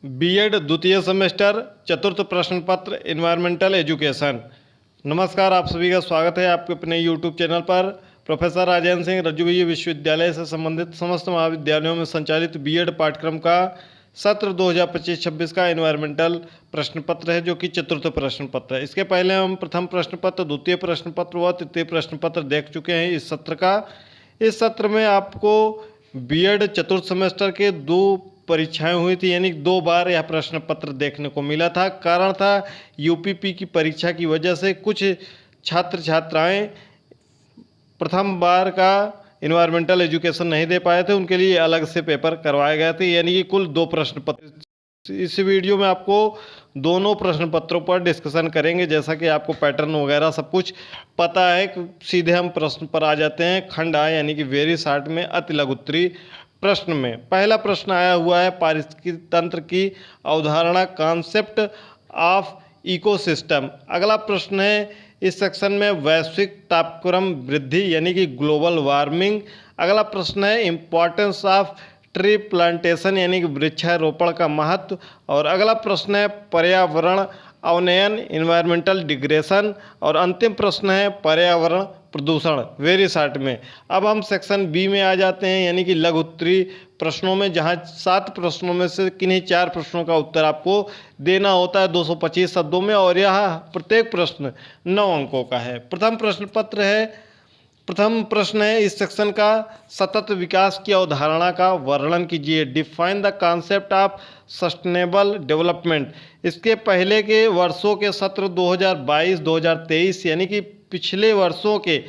BEd द्वितीय semester चतुर्थ प्रश्न पत्र इन्वायरमेंटल एजुकेशन। नमस्कार, आप सभी का स्वागत है आपके अपने यूट्यूब चैनल पर। प्रोफेसर राजेंद्र सिंह रज्जुवैया विश्वविद्यालय से संबंधित समस्त महाविद्यालयों में संचालित बीएड पाठ्यक्रम का सत्र 2025-26 का इन्वायरमेंटल प्रश्न पत्र है, जो कि चतुर्थ प्रश्न पत्र है। इसके पहले हम प्रथम प्रश्न पत्र, द्वितीय प्रश्न पत्र व तृतीय प्रश्न पत्र देख चुके हैं इस सत्र का। इस सत्र में आपको बीएड चतुर्थ सेमेस्टर के 2 परीक्षाएं हुई थी, यानी 2 बार यह प्रश्न पत्र देखने को मिला था। कारण था यूपीपी की परीक्षा की वजह से कुछ छात्र छात्राएं प्रथम बार का इन्वायरमेंटल एजुकेशन नहीं दे पाए थे, उनके लिए अलग से पेपर करवाए गए थे, यानी कि कुल 2 प्रश्न पत्र। इस वीडियो में आपको दोनों प्रश्न पत्रों पर डिस्कशन करेंगे। जैसा कि आपको पैटर्न वगैरह सब कुछ पता है, सीधे हम प्रश्न पर आ जाते हैं। खंड आ यानी कि वेरी शॉर्ट में अति लघु उत्तरीय प्रश्न में पहला प्रश्न आया हुआ है पारिस्थितिकी तंत्र की अवधारणा, कॉन्सेप्ट ऑफ इकोसिस्टम। अगला प्रश्न है इस सेक्शन में वैश्विक तापक्रम वृद्धि यानी कि ग्लोबल वार्मिंग। अगला प्रश्न है इम्पोर्टेंस ऑफ ट्री प्लांटेशन यानी कि वृक्षारोपण का महत्व। और अगला प्रश्न है पर्यावरण अवनयन इन्वायरमेंटल डिग्रेशन। और अंतिम प्रश्न है पर्यावरण प्रदूषण, वेरी शॉर्ट में। अब हम सेक्शन बी में आ जाते हैं, यानी कि लघु उत्तरीय प्रश्नों में, जहां 7 प्रश्नों में से किन्हीं 4 प्रश्नों का उत्तर आपको देना होता है 225 शब्दों में, और यह प्रत्येक प्रश्न 9 अंकों का है। प्रथम प्रश्न है इस सेक्शन का सतत विकास की अवधारणा का वर्णन कीजिए। Define the concept of sustainable development. इसके पहले के वर्षों के सत्र 2022-2023 यानी कि पिछले वर्षों के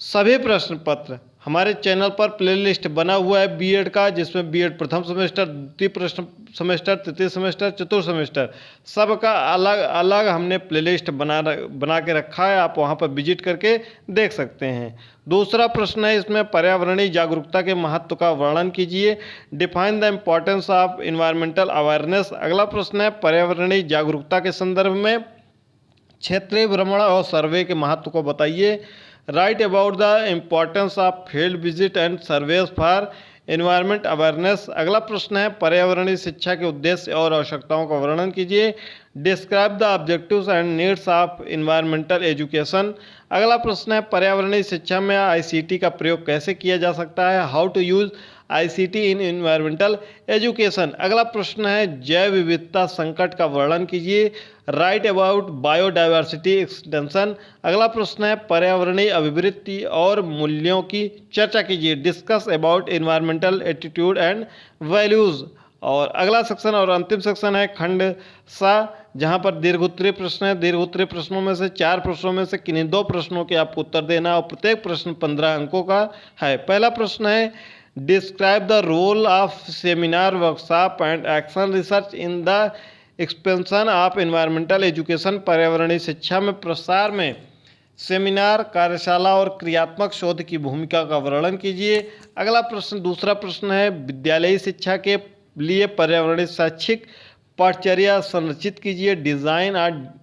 सभी प्रश्न पत्र हमारे चैनल पर प्लेलिस्ट बना हुआ है बीएड का, जिसमें बीएड प्रथम सेमेस्टर, द्वितीय प्रश्न सेमेस्टर, तृतीय सेमेस्टर, चतुर्थ सेमेस्टर सबका अलग अलग हमने प्लेलिस्ट बना के रखा है। आप वहां पर विजिट करके देख सकते हैं। दूसरा प्रश्न है इसमें पर्यावरणीय जागरूकता के महत्व का वर्णन कीजिए। Define the importance of environmental awareness. अगला प्रश्न है पर्यावरणीय जागरूकता के संदर्भ में क्षेत्रीय भ्रमण और सर्वे के महत्व को बताइए। Write about the importance of field visit and surveys for environment awareness. अगला प्रश्न है पर्यावरणीय शिक्षा के उद्देश्य और आवश्यकताओं का वर्णन कीजिए। Describe the objectives and needs of environmental education. अगला प्रश्न है पर्यावरणीय शिक्षा में आईसीटी का प्रयोग कैसे किया जा सकता है। How to use ICT in environmental education. अगला प्रश्न है जैव विविधता संकट का वर्णन कीजिए। Write about biodiversity extension. अगला प्रश्न है पर्यावरणीय अभिवृत्ति और मूल्यों की चर्चा कीजिए। Discuss about environmental attitude and values. और अगला सेक्शन और अंतिम सेक्शन है खंड सा, जहां पर दीर्घोत्तरीय प्रश्न है। दीर्घोत्तरीय प्रश्नों में से 4 प्रश्नों में से किन्हीं 2 प्रश्नों के आपको उत्तर देना, और प्रत्येक प्रश्न 15 अंकों का है। पहला प्रश्न है describe the role of seminar workshop and action research in the expansion of environmental education. पर्यावरणीय शिक्षा में प्रसार में सेमिनार, कार्यशाला और क्रियात्मक शोध की भूमिका का वर्णन कीजिए। अगला प्रश्न, दूसरा प्रश्न है विद्यालयी शिक्षा के लिए पर्यावरणीय शैक्षिक पाठचर्या संरचित कीजिए। Design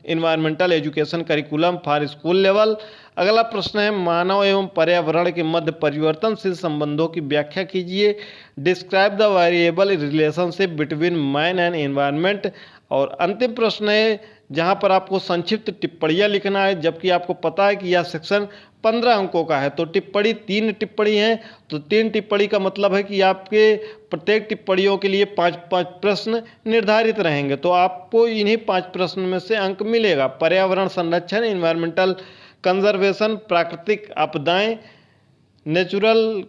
environmental education curriculum for school level. अगला प्रश्न है मानव एवं पर्यावरण के मध्य परिवर्तनशील संबंधों की व्याख्या कीजिए। Describe the variable relationship between man and environment. और अंतिम प्रश्न है जहां पर आपको संक्षिप्त टिप्पणियां लिखना है, जबकि आपको पता है कि यह सेक्शन 15 अंकों का है, तो टिप्पणी 3 टिप्पणी है, तो 3 टिप्पणी का मतलब है कि आपके प्रत्येक टिप्पणियों के लिए 5-5 प्रश्न निर्धारित रहेंगे, तो आपको इन्हीं 5 प्रश्न में से अंक मिलेगा। पर्यावरण संरक्षण, इन्वायरमेंटल कंजर्वेशन, प्राकृतिक आपदाएं, नेचुरल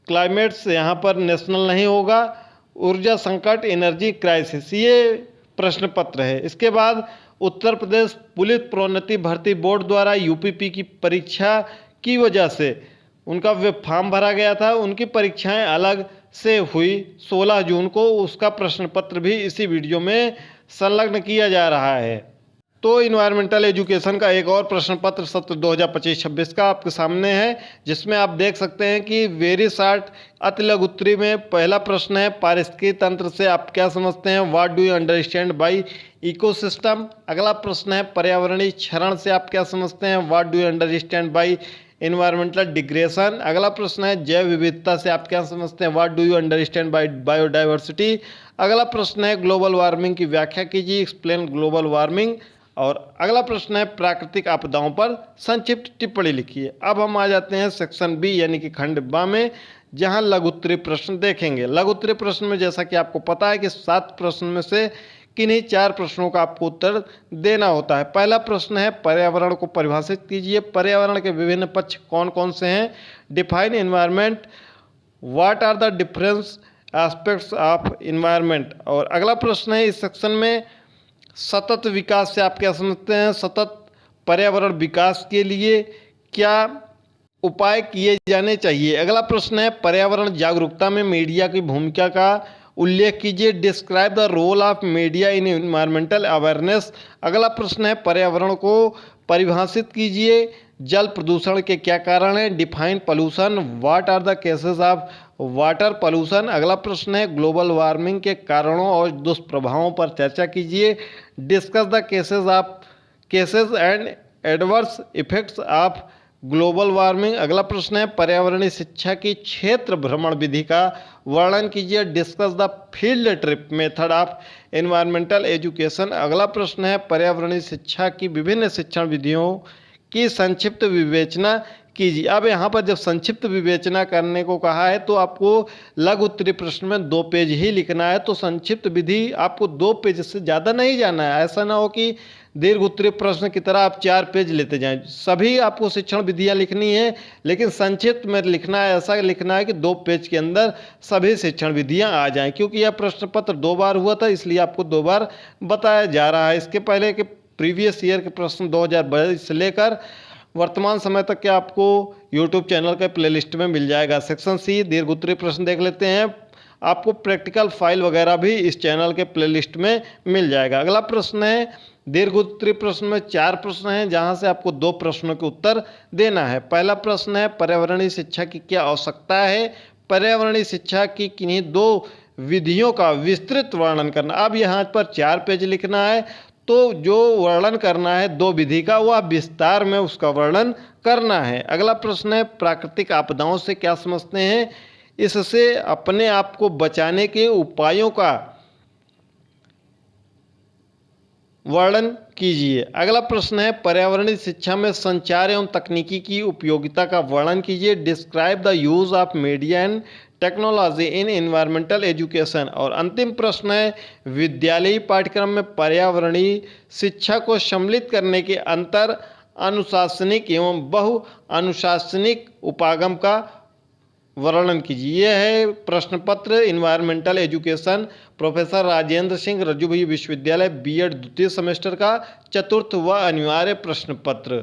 क्लाइमेट्स, यहाँ पर नेशनल नहीं होगा, ऊर्जा संकट, एनर्जी क्राइसिस, ये प्रश्न पत्र है। इसके बाद उत्तर प्रदेश पुलिस प्रोन्नति भर्ती बोर्ड द्वारा यूपीपी की परीक्षा की वजह से उनका फॉर्म भरा गया था, उनकी परीक्षाएं अलग से हुई 16 जून को, उसका प्रश्न पत्र भी इसी वीडियो में संलग्न किया जा रहा है। तो इन्वायरमेंटल एजुकेशन का एक और प्रश्न पत्र सत्र 2025-26 का आपके सामने है, जिसमें आप देख सकते हैं कि वेरी शॉर्ट अति लघु उत्तरीय में पहला प्रश्न है पारिस्थितिकी तंत्र से आप क्या समझते हैं। What do you understand by ecosystem. अगला प्रश्न है पर्यावरणीय क्षरण से आप क्या समझते हैं। What do you understand by environmental degradation. अगला प्रश्न है जैव विविधता से आप क्या समझते हैं, what do you understand by biodiversity. अगला प्रश्न है ग्लोबल वार्मिंग की व्याख्या कीजिए, एक्सप्लेन ग्लोबल वार्मिंग। और अगला प्रश्न है प्राकृतिक आपदाओं पर संक्षिप्त टिप्पणी लिखिए। अब हम आ जाते हैं सेक्शन बी यानी कि खंड बा में, जहां लघु उत्तरीय प्रश्न देखेंगे। लघु उत्तरीय प्रश्न में जैसा कि आपको पता है कि 7 प्रश्न में से किन्हीं 4 प्रश्नों का आपको उत्तर देना होता है। पहला प्रश्न है पर्यावरण को परिभाषित कीजिए। पर्यावरण के विभिन्न पक्ष कौन कौन से हैं। Define environment, what are the difference aspects of environment. और अगला प्रश्न है इस सेक्शन में सतत विकास से आप क्या समझते हैं। सतत पर्यावरण विकास के लिए क्या उपाय किए जाने चाहिए। अगला प्रश्न है पर्यावरण जागरूकता में मीडिया की भूमिका का उल्लेख कीजिए। Describe the role of media in environmental awareness. अगला प्रश्न है पर्यावरण को परिभाषित कीजिए। जल प्रदूषण के क्या कारण हैं। Define pollution, what are the causes of water pollution. अगला प्रश्न है ग्लोबल वार्मिंग के कारणों और दुष्प्रभावों पर चर्चा कीजिए। Discuss the cases and adverse effects of global warming. अगला प्रश्न है पर्यावरणीय शिक्षा की क्षेत्र भ्रमण विधि का वर्णन कीजिए। Discuss the field trip method of environmental education. अगला प्रश्न है पर्यावरणीय शिक्षा की विभिन्न शिक्षण विधियों की संक्षिप्त विवेचना कीजिए। अब यहाँ पर जब संक्षिप्त विवेचना करने को कहा है तो आपको लघु उत्तरीय प्रश्न में 2 पेज ही लिखना है, तो संक्षिप्त विधि आपको 2 पेज से ज़्यादा नहीं जाना है। ऐसा ना हो कि दीर्घ उत्तरीय प्रश्न की तरह आप 4 पेज लेते जाएं। सभी आपको शिक्षण विधियां लिखनी है, लेकिन संक्षिप्त में लिखना है, ऐसा लिखना है कि 2 पेज के अंदर सभी शिक्षण विधियां आ जाएं। क्योंकि यह प्रश्न पत्र 2 बार हुआ था, इसलिए आपको 2 बार बताया जा रहा है। इसके पहले के प्रीवियस ईयर के प्रश्न 2022 से लेकर वर्तमान समय तक के आपको यूट्यूब चैनल के प्लेलिस्ट में मिल जाएगा। सेक्शन सी दीर्घ उत्तरीय प्रश्न देख लेते हैं। आपको प्रैक्टिकल फाइल वगैरह भी इस चैनल के प्लेलिस्ट में मिल जाएगा। अगला प्रश्न है दीर्घ उत्तरीय प्रश्न में 4 प्रश्न हैं, जहां से आपको 2 प्रश्नों के उत्तर देना है। पहला प्रश्न है पर्यावरणीय शिक्षा की क्या आवश्यकता है। पर्यावरणीय शिक्षा की किन्हीं 2 विधियों का विस्तृत वर्णन करना। अब यहाँ पर 4 पेज लिखना है, तो जो वर्णन करना है 2 विधि का, वह विस्तार में उसका वर्णन करना है। अगला प्रश्न है प्राकृतिक आपदाओं से क्या समझते हैं, इससे अपने आप को बचाने के उपायों का वर्णन कीजिए। अगला प्रश्न है पर्यावरणीय शिक्षा में संचार एवं तकनीकी की उपयोगिता का वर्णन कीजिए। Describe the use of media and technology in environmental education. और अंतिम प्रश्न है विद्यालयी पाठ्यक्रम में पर्यावरणीय शिक्षा को सम्मिलित करने के अंतर अनुशासनिक एवं बहु अनुशासनिक उपागम का वर्णन कीजिए। यह है प्रश्न पत्र environmental education, professor Rajendra Singh Rajjubhai विश्वविद्यालय, बीएड द्वितीय सेमेस्टर का 4th व अनिवार्य प्रश्न पत्र।